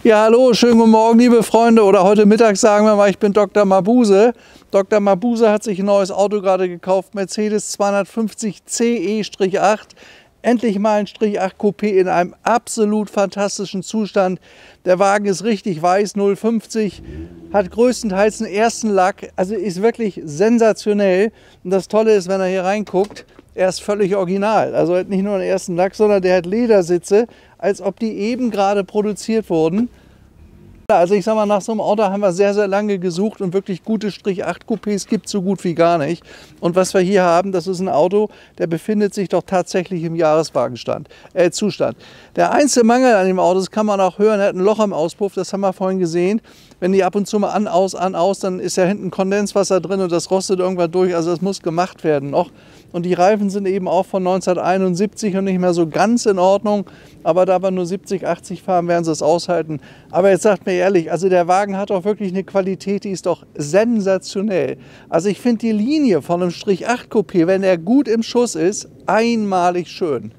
Ja, hallo, schönen guten Morgen, liebe Freunde. Oder heute Mittag sagen wir mal, ich bin Dr. Mabuse. Dr. Mabuse hat sich ein neues Auto gerade gekauft, Mercedes 250 CE-8. Endlich mal ein Strich-8 Coupé in einem absolut fantastischen Zustand. Der Wagen ist richtig weiß, 050, hat größtenteils einen ersten Lack, also ist wirklich sensationell. Und das Tolle ist, wenn er hier reinguckt, er ist völlig original. Also er hat nicht nur einen ersten Lack, sondern der hat Ledersitze, als ob die eben gerade produziert wurden. Also ich sag mal, nach so einem Auto haben wir sehr, sehr lange gesucht und wirklich gute Strich-8 Coupés gibt es so gut wie gar nicht. Und was wir hier haben, das ist ein Auto, der befindet sich doch tatsächlich im Jahreswagenzustand. Der einzige Mangel an dem Auto, das kann man auch hören, er hat ein Loch im Auspuff, das haben wir vorhin gesehen. Wenn die ab und zu mal an, aus, dann ist ja hinten Kondenswasser drin und das rostet irgendwann durch, also das muss gemacht werden noch. Und die Reifen sind eben auch von 1971 und nicht mehr so ganz in Ordnung. Aber da wir nur 70, 80 fahren, werden sie es aushalten. Aber jetzt sagt mir ehrlich, also der Wagen hat auch wirklich eine Qualität, die ist doch sensationell. Also ich finde die Linie von einem Strich-8 Coupé, wenn er gut im Schuss ist, einmalig schön.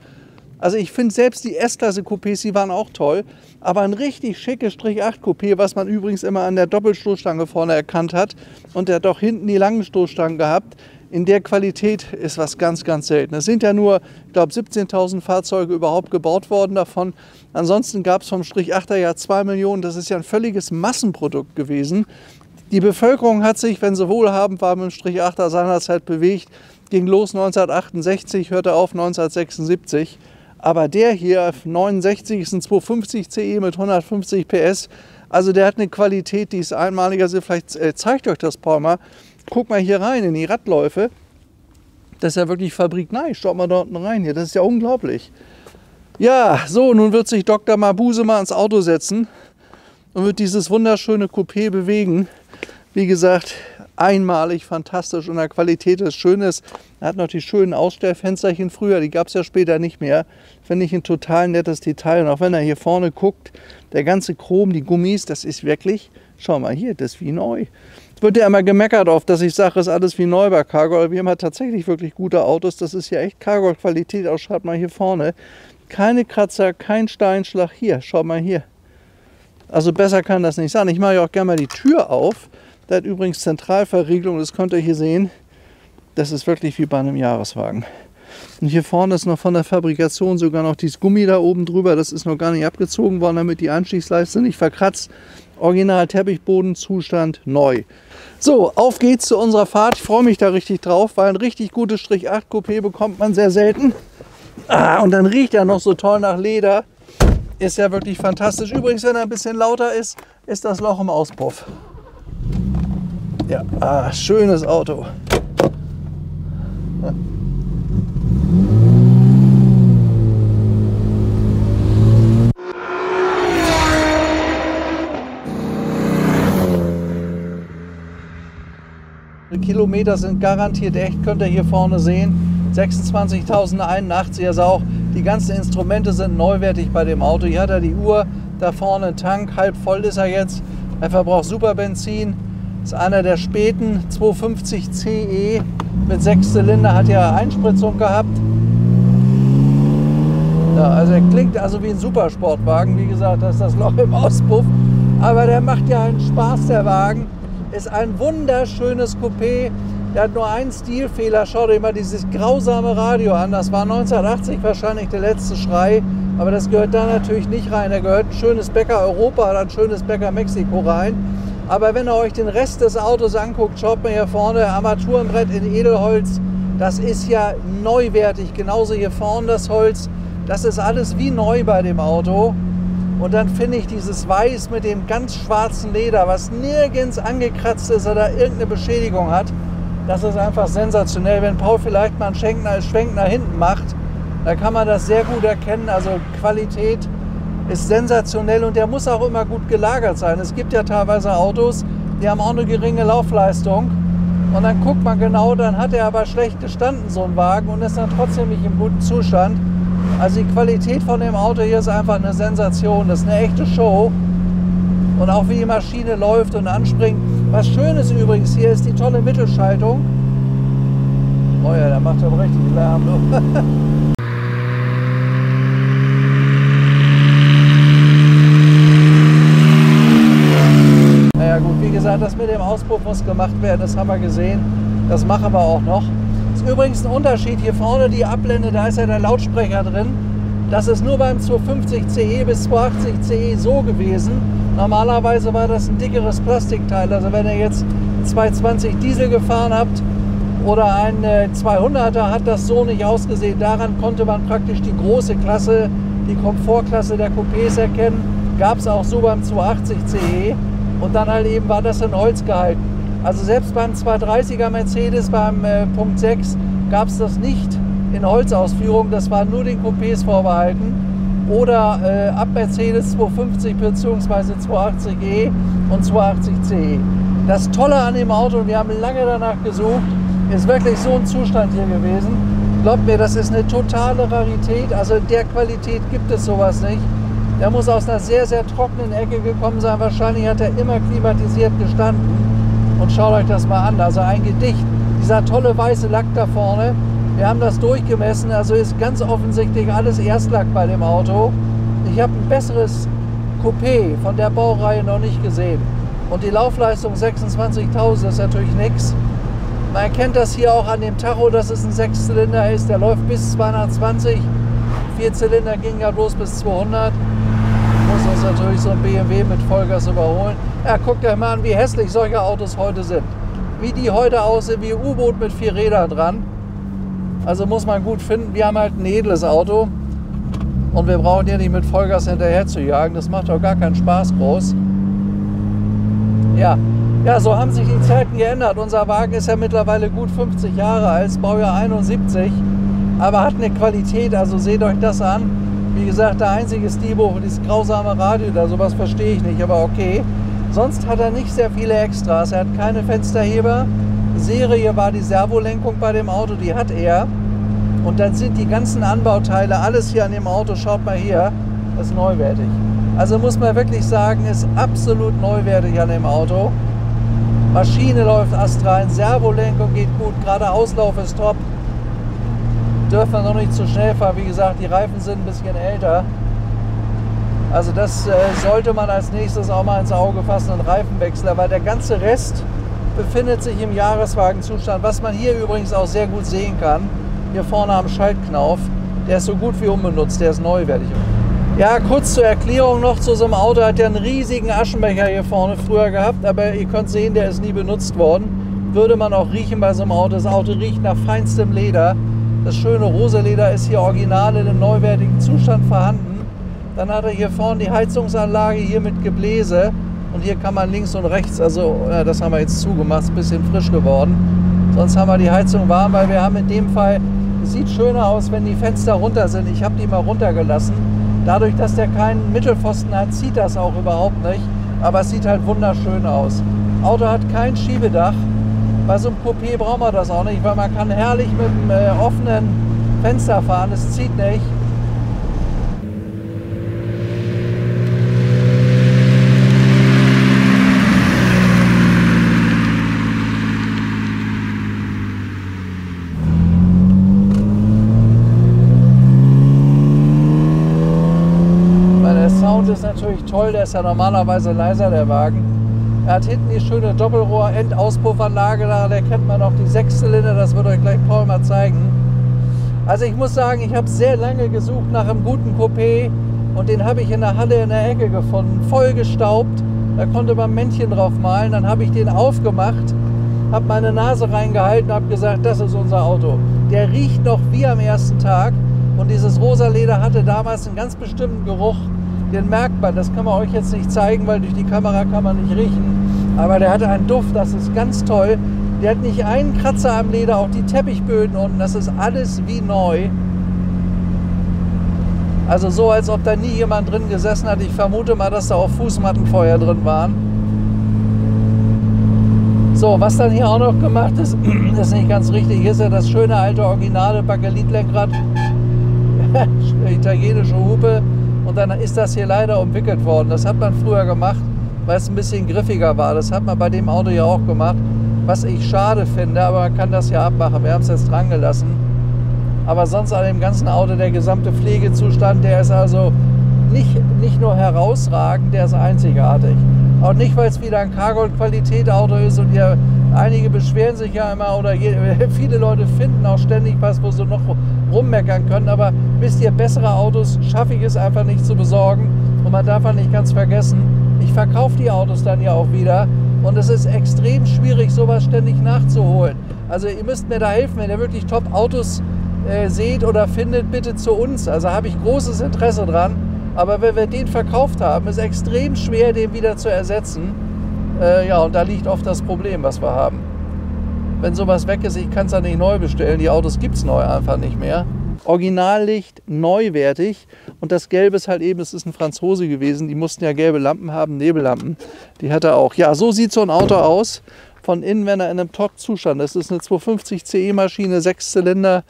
Also ich finde selbst die S-Klasse Coupés, die waren auch toll. Aber ein richtig schickes Strich-8 Coupé, was man übrigens immer an der Doppelstoßstange vorne erkannt hat. Und der hat doch hinten die langen Stoßstangen gehabt. In der Qualität ist was ganz, ganz selten. Es sind ja nur, ich glaube, 17.000 Fahrzeuge überhaupt gebaut worden davon. Ansonsten gab es vom Strich-8er ja 2 Millionen. Das ist ja ein völliges Massenprodukt gewesen. Die Bevölkerung hat sich, wenn sie wohlhabend war, mit dem Strich-8er seinerzeit bewegt. Ging los 1968, hörte auf 1976. Aber der hier, 69, ist ein 250 CE mit 150 PS. Also der hat eine Qualität, die ist einmalig. Also vielleicht zeigt euch das Paul mal. Guck mal hier rein in die Radläufe. Das ist ja wirklich fabriknah. Schaut mal da unten rein hier. Das ist ja unglaublich. Ja, so, nun wird sich Dr. Mabuse mal ins Auto setzen und wird dieses wunderschöne Coupé bewegen. Wie gesagt, einmalig, fantastisch und der Qualität ist Schönes. Er hat noch die schönen Ausstellfensterchen früher, die gab es ja später nicht mehr. Finde ich ein total nettes Detail. Und auch wenn er hier vorne guckt, der ganze Chrom, die Gummis, das ist wirklich, schau mal hier, das ist wie neu. Es wird ja immer gemeckert oft, dass ich sage, es ist alles wie neu bei Cargol. Aber wir haben halt tatsächlich wirklich gute Autos. Das ist ja echt Cargol-Qualität. Auch schaut mal hier vorne. Keine Kratzer, kein Steinschlag. Hier, schaut mal hier. Also besser kann das nicht sein. Ich mache ja auch gerne mal die Tür auf. Der hat übrigens Zentralverriegelung. Das könnt ihr hier sehen. Das ist wirklich wie bei einem Jahreswagen. Und hier vorne ist noch von der Fabrikation sogar noch dieses Gummi da oben drüber. Das ist noch gar nicht abgezogen worden, damit die Anstiegsleiste nicht verkratzt. Original Teppichbodenzustand, neu. So, auf geht's zu unserer Fahrt. Ich freue mich da richtig drauf, weil ein richtig gutes Strich-8 Coupé bekommt man sehr selten. Und dann riecht er noch so toll nach Leder. Ist ja wirklich fantastisch. Übrigens, wenn er ein bisschen lauter ist, ist das Loch im Auspuff. Ja, schönes Auto. Ja. Die Kilometer sind garantiert echt, könnt ihr hier vorne sehen. 26.081, also auch die ganzen Instrumente sind neuwertig bei dem Auto. Hier hat er die Uhr, da vorne ein Tank, halb voll ist er jetzt. Er verbraucht super Benzin. Ist einer der späten 250 CE mit 6 Zylinder, hat ja Einspritzung gehabt. Ja, also er klingt also wie ein Supersportwagen. Wie gesagt, das ist das Loch im Auspuff. Aber der macht ja einen Spaß, der Wagen. Ist ein wunderschönes Coupé. Der hat nur einen Stilfehler. Schaut euch mal dieses grausame Radio an. Das war 1980 wahrscheinlich der letzte Schrei. Aber das gehört da natürlich nicht rein. Da gehört ein schönes Bäcker Europa oder ein schönes Bäcker Mexiko rein. Aber wenn ihr euch den Rest des Autos anguckt, schaut mal hier vorne, Armaturenbrett in Edelholz. Das ist ja neuwertig. Genauso hier vorne das Holz. Das ist alles wie neu bei dem Auto. Und dann finde ich dieses Weiß mit dem ganz schwarzen Leder, was nirgends angekratzt ist oder irgendeine Beschädigung hat. Das ist einfach sensationell. Wenn Paul vielleicht mal einen Schwenk nach hinten macht, dann kann man das sehr gut erkennen. Also Qualität ist sensationell und der muss auch immer gut gelagert sein. Es gibt ja teilweise Autos, die haben auch eine geringe Laufleistung. Und dann guckt man genau, dann hat er aber schlecht gestanden, so ein Wagen, und ist dann trotzdem nicht im guten Zustand. Also die Qualität von dem Auto hier ist einfach eine Sensation. Das ist eine echte Show. Und auch wie die Maschine läuft und anspringt. Was schön ist übrigens hier, ist die tolle Mittelschaltung. Oh ja, der macht aber richtig Lärm. dem Auspuff muss gemacht werden, das haben wir gesehen. Das machen wir auch noch. Das ist übrigens ein Unterschied. Hier vorne die Ablende, da ist ja der Lautsprecher drin. Das ist nur beim 250 CE bis 280 CE so gewesen. Normalerweise war das ein dickeres Plastikteil. Also wenn ihr jetzt 220 Diesel gefahren habt oder ein 200er, hat das so nicht ausgesehen. Daran konnte man praktisch die große Klasse, die Komfortklasse der Coupés erkennen. Gab es auch so beim 280 CE und dann halt eben war das in Holz gehalten. Also selbst beim 230er Mercedes, beim Punkt 6, gab es das nicht in Holzausführung. Das war nur den Coupés vorbehalten. Oder ab Mercedes 250 bzw. 280e und 280CE. Das Tolle an dem Auto, und wir haben lange danach gesucht, ist wirklich so ein Zustand hier gewesen. Glaubt mir, das ist eine totale Rarität. Also in der Qualität gibt es sowas nicht. Der muss aus einer sehr, sehr trockenen Ecke gekommen sein. Wahrscheinlich hat er immer klimatisiert gestanden. Und schaut euch das mal an. Also ein Gedicht. Dieser tolle weiße Lack da vorne. Wir haben das durchgemessen. Also ist ganz offensichtlich alles Erstlack bei dem Auto. Ich habe ein besseres Coupé von der Baureihe noch nicht gesehen. Und die Laufleistung 26.000 ist natürlich nichts. Man erkennt das hier auch an dem Tacho, dass es ein 6-Zylinder ist. Der läuft bis 220. 4 Zylinder ging ja bloß bis 200. Muss uns natürlich so ein BMW mit Vollgas überholen. Ja, guckt euch mal an, wie hässlich solche Autos heute sind. Wie die heute aussehen, wie U-Boot mit 4 Rädern dran. Also muss man gut finden. Wir haben halt ein edles Auto. Und wir brauchen hier nicht mit Vollgas hinterher zu jagen. Das macht doch gar keinen Spaß groß. Ja, so haben sich die Zeiten geändert. Unser Wagen ist ja mittlerweile gut 50 Jahre alt, Baujahr 71, aber hat eine Qualität, also seht euch das an. Wie gesagt, der einzige Stibo, dieses grausame Radio, da sowas verstehe ich nicht, aber okay. Sonst hat er nicht sehr viele Extras, er hat keine Fensterheber. Serie war die Servolenkung bei dem Auto, die hat er. Und dann sind die ganzen Anbauteile, alles hier an dem Auto, schaut mal hier, das ist neuwertig. Also muss man wirklich sagen, ist absolut neuwertig an dem Auto. Maschine läuft astrein, Servolenkung geht gut, gerade Auslauf ist top. Dürfen wir noch nicht zu schnell fahren, wie gesagt, die Reifen sind ein bisschen älter. Also das sollte man als nächstes auch mal ins Auge fassen, einen Reifenwechsel. Aber der ganze Rest befindet sich im Jahreswagenzustand, was man hier übrigens auch sehr gut sehen kann. Hier vorne am Schaltknauf, der ist so gut wie unbenutzt, der ist neuwertig. Ja, kurz zur Erklärung noch zu so einem Auto, hat ja einen riesigen Aschenbecher hier vorne früher gehabt, aber ihr könnt sehen, der ist nie benutzt worden. Würde man auch riechen bei so einem Auto. Das Auto riecht nach feinstem Leder. Das schöne rosa Leder ist hier original in einem neuwertigen Zustand vorhanden. Dann hat er hier vorne die Heizungsanlage hier mit Gebläse und hier kann man links und rechts, also das haben wir jetzt zugemacht, ist ein bisschen frisch geworden. Sonst haben wir die Heizung warm, weil wir haben in dem Fall, es sieht schöner aus, wenn die Fenster runter sind. Ich habe die mal runtergelassen. Dadurch, dass der keinen Mittelpfosten hat, zieht das auch überhaupt nicht. Aber es sieht halt wunderschön aus. Auto hat kein Schiebedach. Bei so einem Coupé braucht man das auch nicht, weil man kann herrlich mit einem offenen Fenster fahren. Es zieht nicht. Ist natürlich toll, der ist ja normalerweise leiser, der Wagen. Er hat hinten die schöne Doppelrohr-Endauspuffanlage, da erkennt man auch die 6-Zylinder, das wird euch gleich Paul mal zeigen. Also ich muss sagen, ich habe sehr lange gesucht nach einem guten Coupé und den habe ich in der Halle in der Ecke gefunden, voll gestaubt, da konnte man Männchen drauf malen, dann habe ich den aufgemacht, habe meine Nase reingehalten und habe gesagt, das ist unser Auto. Der riecht noch wie am ersten Tag und dieses rosa Leder hatte damals einen ganz bestimmten Geruch. Den merkt man, das kann man euch jetzt nicht zeigen, weil durch die Kamera kann man nicht riechen. Aber der hatte einen Duft, das ist ganz toll. Der hat nicht einen Kratzer am Leder, auch die Teppichböden unten, das ist alles wie neu. Also so, als ob da nie jemand drin gesessen hat. Ich vermute mal, dass da auch Fußmattenfeuer drin waren. So, was dann hier auch noch gemacht ist, ist nicht ganz richtig. Hier ist ja das schöne alte originale Bakelit-Lenkrad. Italienische Hupe. Und dann ist das hier leider umwickelt worden. Das hat man früher gemacht, weil es ein bisschen griffiger war. Das hat man bei dem Auto ja auch gemacht, was ich schade finde, aber man kann das ja abmachen. Wir haben es jetzt dran gelassen. Aber sonst an dem ganzen Auto, der gesamte Pflegezustand, der ist also nicht nur herausragend, der ist einzigartig. Auch nicht, weil es wieder ein Cargold-Qualität-Auto ist und einige beschweren sich ja immer oder viele Leute finden auch ständig was, wo sie noch rummeckern können. Aber wisst ihr, bessere Autos schaffe ich es einfach nicht zu besorgen. Und man darf auch nicht ganz vergessen, ich verkaufe die Autos dann ja auch wieder. Und es ist extrem schwierig, sowas ständig nachzuholen. Also ihr müsst mir da helfen, wenn ihr wirklich Top-Autos seht oder findet, bitte zu uns. Also habe ich großes Interesse dran. Aber wenn wir den verkauft haben, ist es extrem schwer, den wieder zu ersetzen. Ja, und da liegt oft das Problem, was wir haben. Wenn sowas weg ist, ich kann es dann nicht neu bestellen. Die Autos gibt es neu einfach nicht mehr. Originallicht, neuwertig. Und das Gelbe ist halt eben, es ist ein Franzose gewesen. Die mussten ja gelbe Lampen haben, Nebellampen. Die hat er auch. Ja, so sieht so ein Auto aus. Von innen, wenn er in einem Top-Zustand ist. Das ist eine 250 CE Maschine, 6 Zylinder,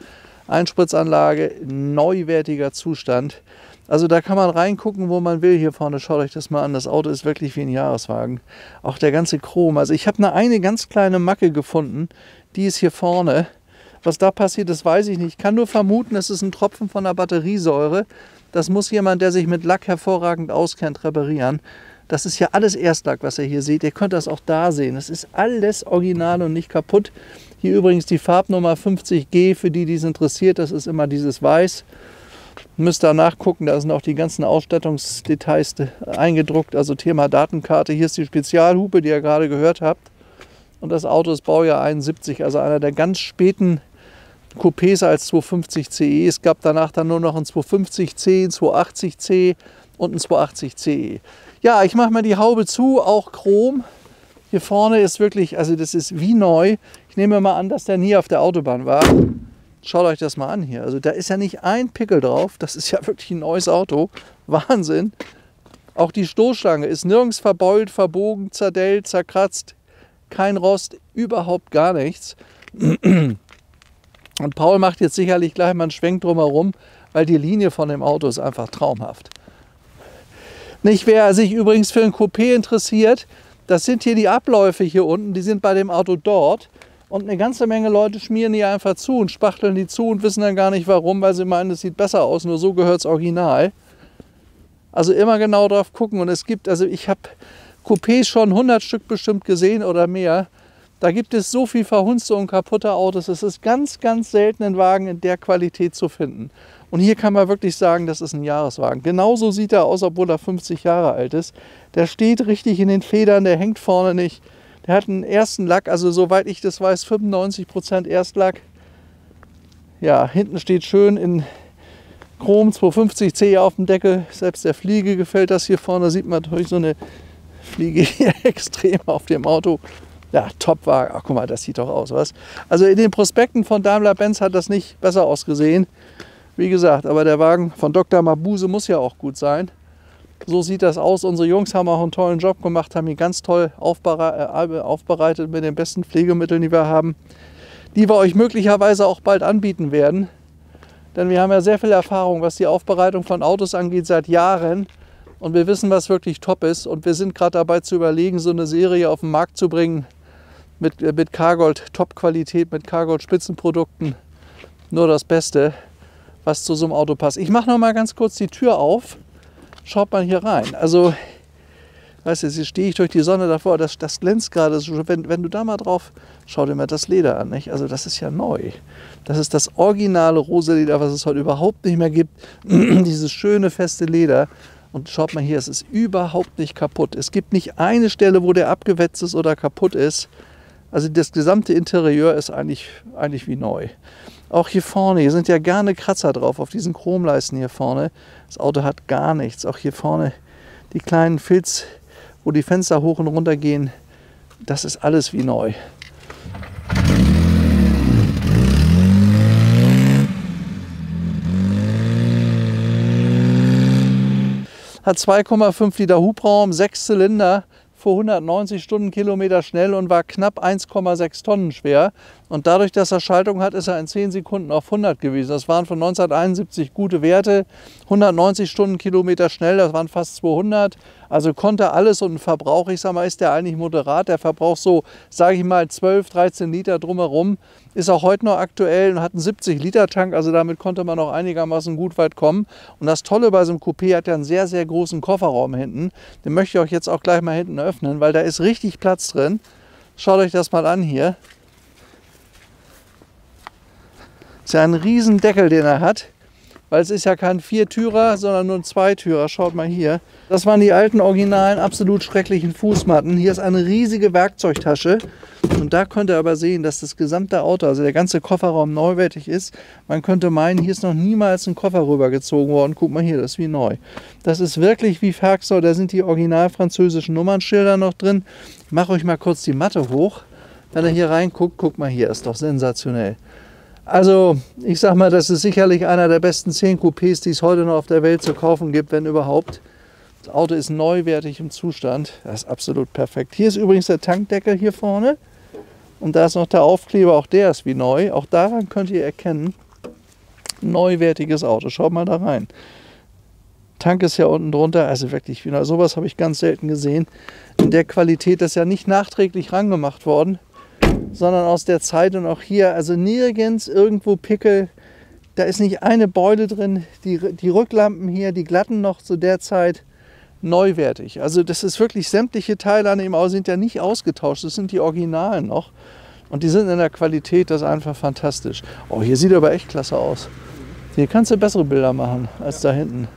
Einspritzanlage, neuwertiger Zustand. Also da kann man reingucken, wo man will. Hier vorne, schaut euch das mal an. Das Auto ist wirklich wie ein Jahreswagen. Auch der ganze Chrom. Also ich habe eine ganz kleine Macke gefunden. Die ist hier vorne. Was da passiert ist, weiß ich nicht. Ich kann nur vermuten, es ist ein Tropfen von der Batteriesäure. Das muss jemand, der sich mit Lack hervorragend auskennt, reparieren. Das ist ja alles Erstlack, was ihr hier seht. Ihr könnt das auch da sehen. Es ist alles original und nicht kaputt. Hier übrigens die Farbnummer 50G, für die es interessiert. Das ist immer dieses Weiß. Müsst da nachgucken, da sind auch die ganzen Ausstattungsdetails eingedruckt, also Thema Datenkarte. Hier ist die Spezialhupe, die ihr gerade gehört habt. Und das Auto ist Baujahr 71, also einer der ganz späten Coupés als 250 CE. Es gab danach dann nur noch ein 250C, ein 280C und ein 280CE. Ja, ich mache mal die Haube zu, auch Chrom. Hier vorne ist wirklich, also das ist wie neu. Ich nehme mal an, dass der nie auf der Autobahn war. Schaut euch das mal an hier. Also da ist ja nicht ein Pickel drauf. Das ist ja wirklich ein neues Auto. Wahnsinn. Auch die Stoßstange ist nirgends verbeult, verbogen, zerdellt, zerkratzt. Kein Rost, überhaupt gar nichts. Und Paul macht jetzt sicherlich gleich mal einen Schwenk drumherum, weil die Linie von dem Auto ist einfach traumhaft. Nicht, wer sich übrigens für ein Coupé interessiert, das sind hier die Abläufe hier unten. Die sind bei dem Auto dort. Und eine ganze Menge Leute schmieren die einfach zu und spachteln die zu und wissen dann gar nicht warum, weil sie meinen, es sieht besser aus, nur so gehört es original. Also immer genau drauf gucken. Und es gibt, also ich habe Coupés schon 100 Stück bestimmt gesehen oder mehr. Da gibt es so viel verhunzte und kaputte Autos. Es ist ganz, ganz selten, einen Wagen in der Qualität zu finden. Und hier kann man wirklich sagen, das ist ein Jahreswagen. Genauso sieht er aus, obwohl er 50 Jahre alt ist. Der steht richtig in den Federn, der hängt vorne nicht. Der hat einen ersten Lack, also soweit ich das weiß, 95% Erstlack. Ja, hinten steht schön in Chrom 250C auf dem Deckel. Selbst der Fliege gefällt das. Hier vorne sieht man natürlich so eine Fliege hier extrem auf dem Auto. Ja, Top-Wagen. Ach, guck mal, das sieht doch aus, was? Also in den Prospekten von Daimler-Benz hat das nicht besser ausgesehen. Wie gesagt, aber der Wagen von Dr. Mabuse muss ja auch gut sein. So sieht das aus. Unsere Jungs haben auch einen tollen Job gemacht, haben ihn ganz toll aufbereitet mit den besten Pflegemitteln, die wir haben, die wir euch möglicherweise auch bald anbieten werden. Denn wir haben ja sehr viel Erfahrung, was die Aufbereitung von Autos angeht, seit Jahren. Und wir wissen, was wirklich top ist. Und wir sind gerade dabei zu überlegen, so eine Serie auf den Markt zu bringen mit Cargold Top-Qualität, mit Cargold Spitzenprodukten. Nur das Beste, was zu so einem Auto passt. Ich mache noch mal ganz kurz die Tür auf. Schaut mal hier rein. Also, weißt du, jetzt stehe ich durch die Sonne davor, das glänzt gerade. Wenn du da mal drauf, schau dir mal das Leder an. Nicht? Also das ist ja neu. Das ist das originale rosa Leder, was es heute überhaupt nicht mehr gibt. Dieses schöne, feste Leder. Und schaut mal hier, es ist überhaupt nicht kaputt. Es gibt nicht eine Stelle, wo der abgewetzt ist oder kaputt ist. Also das gesamte Interieur ist eigentlich wie neu. Auch hier vorne, hier sind ja gerne Kratzer drauf, auf diesen Chromleisten hier vorne. Das Auto hat gar nichts. Auch hier vorne die kleinen Filz, wo die Fenster hoch und runter gehen. Das ist alles wie neu. Hat 2,5 Liter Hubraum, 6 Zylinder, fuhr 190 Stundenkilometer schnell und war knapp 1,6 Tonnen schwer. Und dadurch, dass er Schaltung hat, ist er in 10 Sekunden auf 100 gewesen. Das waren von 1971 gute Werte. 190 Stundenkilometer schnell, das waren fast 200. Also konnte alles und ein Verbrauch, ich sag mal, ist der eigentlich moderat. Der Verbrauch so, sage ich mal, 12, 13 Liter drumherum. Ist auch heute noch aktuell und hat einen 70-Liter-Tank, also damit konnte man auch einigermaßen gut weit kommen. Und das Tolle bei so einem Coupé hat ja einen sehr, sehr großen Kofferraum hinten. Den möchte ich euch jetzt auch gleich mal hinten öffnen, weil da ist richtig Platz drin. Schaut euch das mal an hier. Ist ja ein riesen Deckel, den er hat, weil es ist ja kein Viertürer, sondern nur ein Zweitürer. Schaut mal hier. Das waren die alten, originalen, absolut schrecklichen Fußmatten. Hier ist eine riesige Werkzeugtasche und da könnt ihr aber sehen, dass das gesamte Auto, also der ganze Kofferraum neuwertig ist. Man könnte meinen, hier ist noch niemals ein Koffer rübergezogen worden. Guck mal hier, das ist wie neu. Das ist wirklich wie Ferxau, da sind die original französischen Nummernschilder noch drin. Ich mache euch mal kurz die Matte hoch. Wenn ihr hier reinguckt, guckt mal hier, ist doch sensationell. Also ich sag mal, das ist sicherlich einer der besten 10 Coupés, die es heute noch auf der Welt zu kaufen gibt, wenn überhaupt. Das Auto ist neuwertig im Zustand, das ist absolut perfekt. Hier ist übrigens der Tankdeckel hier vorne und da ist noch der Aufkleber, auch der ist wie neu. Auch daran könnt ihr erkennen, neuwertiges Auto, schaut mal da rein. Tank ist ja unten drunter, also wirklich wie neu. Sowas habe ich ganz selten gesehen. In der Qualität, das ist ja nicht nachträglich rangemacht worden, sondern aus der Zeit und auch hier, also nirgends irgendwo Pickel, da ist nicht eine Beule drin, die Rücklampen hier, die glatten noch zu der Zeit neuwertig. Also das ist wirklich, sämtliche Teile an dem Auto sind ja nicht ausgetauscht, das sind die Originalen noch und die sind in der Qualität, das ist einfach fantastisch. Oh, hier sieht aber echt klasse aus. Hier kannst du bessere Bilder machen als da hinten.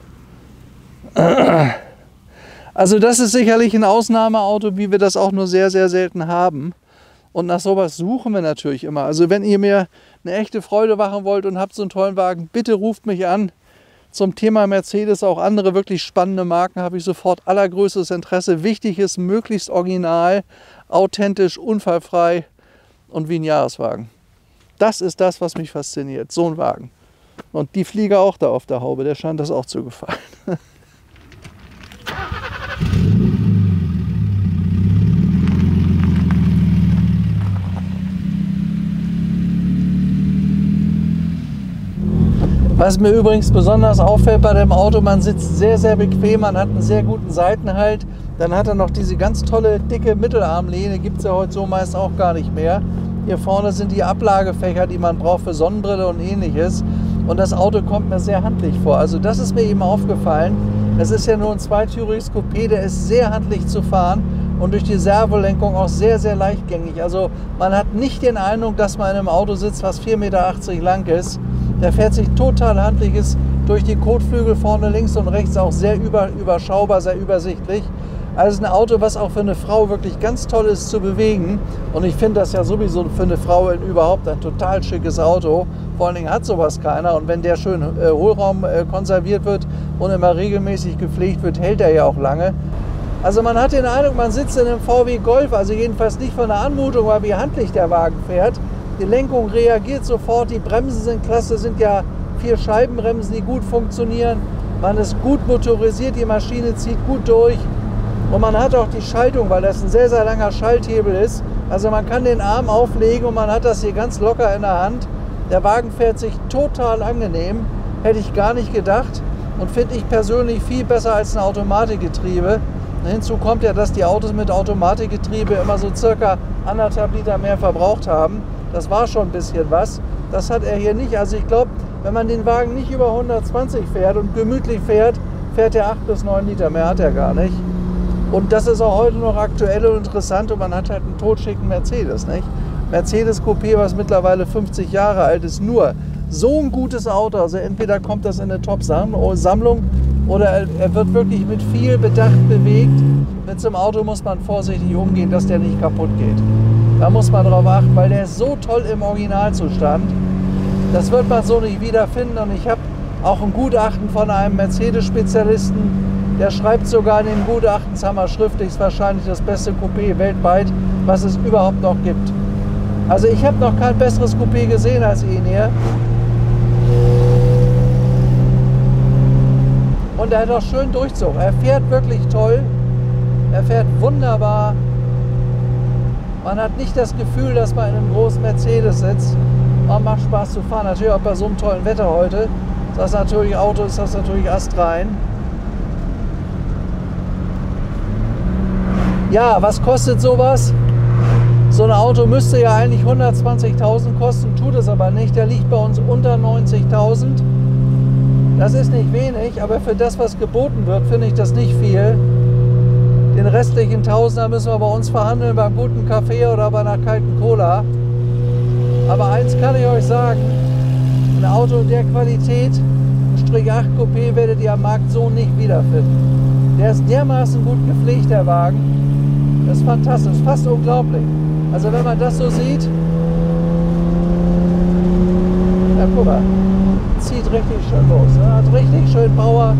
Also das ist sicherlich ein Ausnahmeauto, wie wir das auch nur sehr, sehr selten haben. Und nach sowas suchen wir natürlich immer. Also wenn ihr mir eine echte Freude machen wollt und habt so einen tollen Wagen, bitte ruft mich an. Zum Thema Mercedes, auch andere wirklich spannende Marken, habe ich sofort allergrößtes Interesse. Wichtig ist, möglichst original, authentisch, unfallfrei und wie ein Jahreswagen. Das ist das, was mich fasziniert, so ein Wagen. Und die Flieger auch da auf der Haube, der scheint das auch zu gefallen. Was mir übrigens besonders auffällt bei dem Auto, man sitzt sehr, sehr bequem, man hat einen sehr guten Seitenhalt. Dann hat er noch diese ganz tolle, dicke Mittelarmlehne, gibt es ja heute so meist auch gar nicht mehr. Hier vorne sind die Ablagefächer, die man braucht für Sonnenbrille und ähnliches. Und das Auto kommt mir sehr handlich vor. Also das ist mir eben aufgefallen. Es ist ja nur ein zweitüriges Coupé, der ist sehr handlich zu fahren und durch die Servolenkung auch sehr, sehr leichtgängig. Also man hat nicht den Eindruck, dass man in einem Auto sitzt, was 4,80 Meter lang ist. Der fährt sich total handlich, ist durch die Kotflügel vorne links und rechts auch sehr überschaubar, sehr übersichtlich. Also ein Auto, was auch für eine Frau wirklich ganz toll ist zu bewegen. Und ich finde das ja sowieso für eine Frau überhaupt ein total schickes Auto. Vor allen Dingen hat sowas keiner. Und wenn der schön Hohlraum konserviert wird und immer regelmäßig gepflegt wird, hält er ja auch lange. Also man hat den Eindruck, man sitzt in einem VW Golf, also jedenfalls nicht von der Anmutung, aber wie handlich der Wagen fährt. Die Lenkung reagiert sofort, die Bremsen sind klasse, sind ja 4 Scheibenbremsen, die gut funktionieren. Man ist gut motorisiert, die Maschine zieht gut durch. Und man hat auch die Schaltung, weil das ein sehr, sehr langer Schalthebel ist. Also man kann den Arm auflegen und man hat das hier ganz locker in der Hand. Der Wagen fährt sich total angenehm, hätte ich gar nicht gedacht. Und finde ich persönlich viel besser als ein Automatikgetriebe. Hinzu kommt ja, dass die Autos mit Automatikgetriebe immer so circa 1,5 Liter mehr verbraucht haben. Das war schon ein bisschen was. Das hat er hier nicht. Also ich glaube, wenn man den Wagen nicht über 120 fährt und gemütlich fährt, fährt er 8 bis 9 Liter mehr, hat er gar nicht. Und das ist auch heute noch aktuell und interessant und man hat halt einen totschicken Mercedes, nicht? Mercedes Coupé, was mittlerweile 50 Jahre alt ist, nur so ein gutes Auto. Also entweder kommt das in eine Top-Sammlung oder er wird wirklich mit viel Bedacht bewegt. Mit so einem Auto muss man vorsichtig umgehen, dass der nicht kaputt geht. Da muss man drauf achten, weil der ist so toll im Originalzustand. Das wird man so nicht wiederfinden. Und ich habe auch ein Gutachten von einem Mercedes-Spezialisten, der schreibt sogar in dem Gutachten, das haben wir schriftlich, ist wahrscheinlich das beste Coupé weltweit, was es überhaupt noch gibt. Also ich habe noch kein besseres Coupé gesehen als ihn hier. Und er hat auch schön Durchzug. Er fährt wirklich toll. Er fährt wunderbar. Man hat nicht das Gefühl, dass man in einem großen Mercedes sitzt. Man macht Spaß zu fahren. Natürlich auch bei so einem tollen Wetter heute. Das natürlich Auto ist das natürlich astrein. Ja, was kostet sowas? So ein Auto müsste ja eigentlich 120.000 kosten, tut es aber nicht. Der liegt bei uns unter 90.000. Das ist nicht wenig, aber für das, was geboten wird, finde ich das nicht viel. Den restlichen Tausender müssen wir bei uns verhandeln, beim guten Kaffee oder bei einer kalten Cola. Aber eins kann ich euch sagen, ein Auto der Qualität, ein Strich 8 Coupé, werdet ihr am Markt so nicht wiederfinden. Der ist dermaßen gut gepflegt, der Wagen. Das ist fantastisch, fast unglaublich. Also wenn man das so sieht, ja guck mal, zieht richtig schön los, ne? Hat richtig schön Power.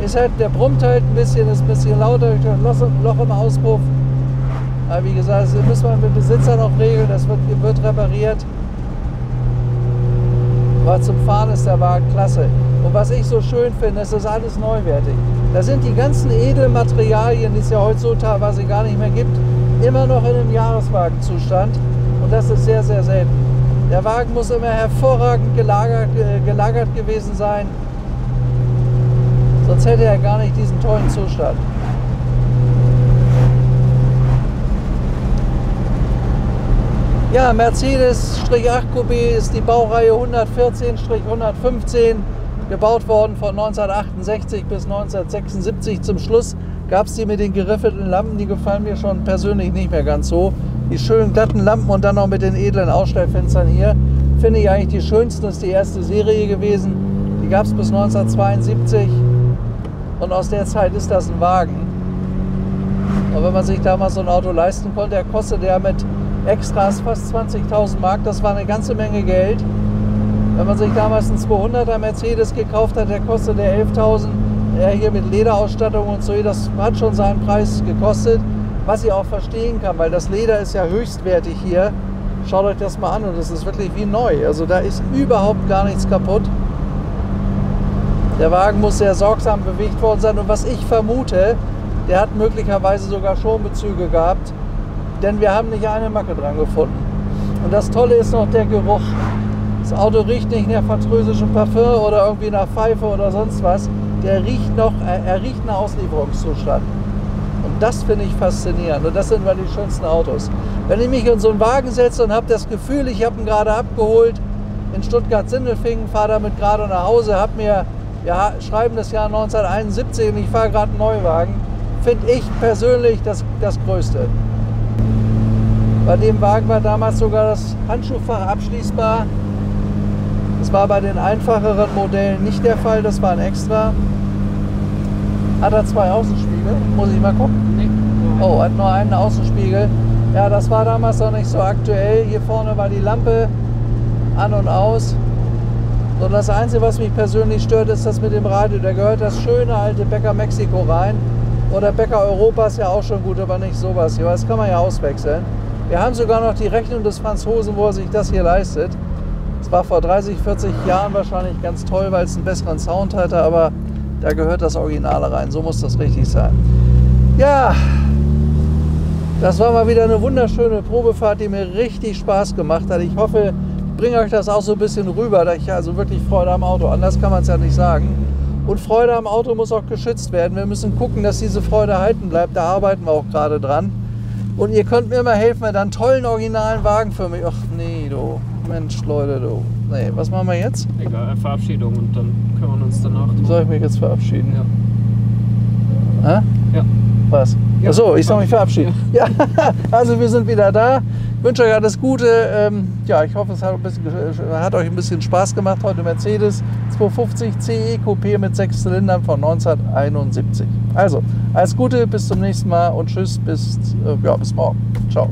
Ist halt, der brummt halt ein bisschen, ist ein bisschen lauter durch das Loch im Auspuff. Aber wie gesagt, das müssen wir mit dem Besitzer noch regeln, das wird repariert. Aber zum Fahren ist der Wagen klasse. Und was ich so schön finde, ist, das ist alles neuwertig. Da sind die ganzen Edelmaterialien, die es ja heute so teilweise gar nicht mehr gibt, immer noch in einem Jahreswagenzustand. Und das ist sehr, sehr selten. Der Wagen muss immer hervorragend gelagert gewesen sein. Sonst hätte er gar nicht diesen tollen Zustand. Ja, Mercedes-8 Coupé ist die Baureihe 114-115, gebaut worden von 1968 bis 1976. Zum Schluss gab es die mit den geriffelten Lampen, die gefallen mir schon persönlich nicht mehr ganz so. Die schönen glatten Lampen und dann noch mit den edlen Ausstellfenstern hier, finde ich eigentlich die schönsten. Das ist die erste Serie gewesen. Die gab es bis 1972 und aus der Zeit ist das ein Wagen. Und wenn man sich damals so ein Auto leisten konnte, der kostete ja mit Extras fast 20.000 Mark, das war eine ganze Menge Geld. Wenn man sich damals einen 200er Mercedes gekauft hat, der kostete 11.000, hier mit Lederausstattung und so, das hat schon seinen Preis gekostet, was ich auch verstehen kann, weil das Leder ist ja höchstwertig hier. Schaut euch das mal an und das ist wirklich wie neu, also da ist überhaupt gar nichts kaputt. Der Wagen muss sehr sorgsam bewegt worden sein und was ich vermute, der hat möglicherweise sogar Schonbezüge gehabt, denn wir haben nicht eine Macke dran gefunden. Und das Tolle ist noch der Geruch. Das Auto riecht nicht nach französischem Parfum oder irgendwie nach Pfeife oder sonst was. Der riecht noch, er riecht nach Auslieferungszustand. Und das finde ich faszinierend. Und das sind mal die schönsten Autos. Wenn ich mich in so einen Wagen setze und habe das Gefühl, ich habe ihn gerade abgeholt in Stuttgart-Sindelfingen, fahre damit gerade nach Hause, habe mir, wir schreiben das Jahr 1971 und ich fahre gerade einen Neuwagen, finde ich persönlich das Größte. Bei dem Wagen war damals sogar das Handschuhfach abschließbar. Das war bei den einfacheren Modellen nicht der Fall, das war ein Extra. Hat er 2 Außenspiegel? Muss ich mal gucken? Nee. Oh, hat nur einen Außenspiegel. Ja, das war damals noch nicht so aktuell. Hier vorne war die Lampe an und aus. Und das Einzige, was mich persönlich stört, ist das mit dem Radio. Da gehört das schöne alte Bäcker Mexiko rein. Oder Bäcker Europa ist ja auch schon gut, aber nicht sowas hier. Das kann man ja auswechseln. Wir haben sogar noch die Rechnung des Franzosen, wo er sich das hier leistet. Es war vor 30, 40 Jahren wahrscheinlich ganz toll, weil es einen besseren Sound hatte, aber da gehört das Originale rein. So muss das richtig sein. Ja, das war mal wieder eine wunderschöne Probefahrt, die mir richtig Spaß gemacht hat. Ich hoffe, ich bringe euch das auch so ein bisschen rüber, dass ich also wirklich Freude am Auto, anders kann man es ja nicht sagen. Und Freude am Auto muss auch geschützt werden. Wir müssen gucken, dass diese Freude erhalten bleibt. Da arbeiten wir auch gerade dran. Und ihr könnt mir immer helfen, mit einem tollen, originalen Wagen für mich. Ach nee, du. Mensch, Leute, du. Nee, was machen wir jetzt? Egal, Verabschiedung und dann kümmern wir uns danach. Soll ich mich jetzt verabschieden? Ja. Hä? Ja. Was? Ja. Achso, ich soll mich verabschieden. Ja. Ja, also wir sind wieder da. Ich wünsche euch alles Gute. Ja, ich hoffe, es hat euch ein bisschen Spaß gemacht. Heute Mercedes 250 CE Coupé mit 6 Zylindern von 1971. Also, alles Gute, bis zum nächsten Mal und tschüss, bis morgen. Ciao.